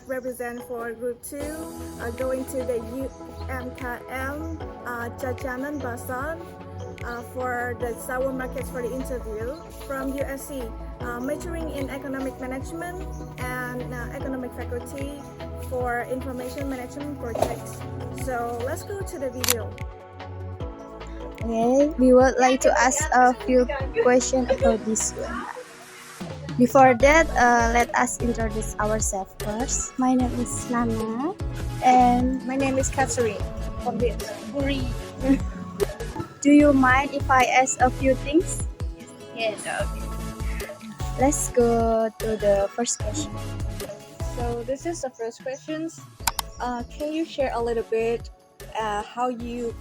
that represent for Group 2 going to the UMKM Jajanan Basan for the Sour Markets for the interview from USC, majoring in Economic Management and Economic Faculty for Information Management Projects. So let's go to the video. Okay, we would like to ask a few questions about this one. Before that, let us introduce ourselves first. My name is Nana, and My name is Catherine from the Buri. Do you mind if I ask a few things? Yes. Okay. Let's go to the first question. So this is the first questions. Can you share a little bit how your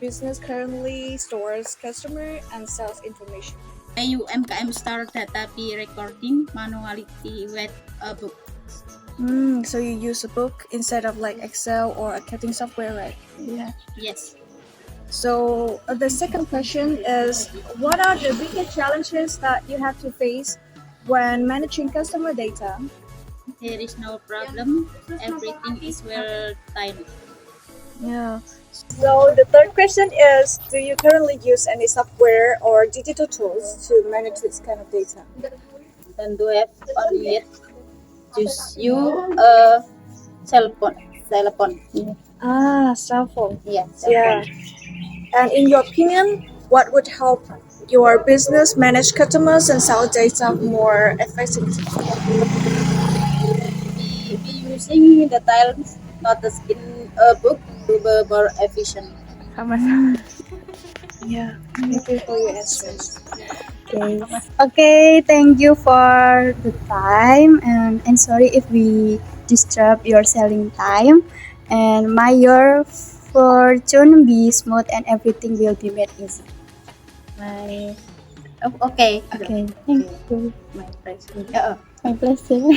business currently stores customer and sales information? UMKM store data recording manuality with a book. So you use a book instead of like Excel or accounting software, right? Yeah. Yes. So the second question is, what are the biggest challenges that you have to face when managing customer data? There is no problem. Everything is well timed. Yeah. So the third question is, do you currently use any software or digital tools to manage this kind of data? And do have only just you a cell phone. Cell phone. Cell phone. Yeah. Yeah. And in your opinion, what would help your business manage customers and sell data more effectively? Be using the tiles, not the in a book, to be more efficient. Yeah. Thank you for your answers. Okay. Okay, thank you for the time, and sorry if we disturb your selling time. And may your fortune be smooth and everything will be made easy. My okay. Okay, thank you. My pleasure. My pleasure.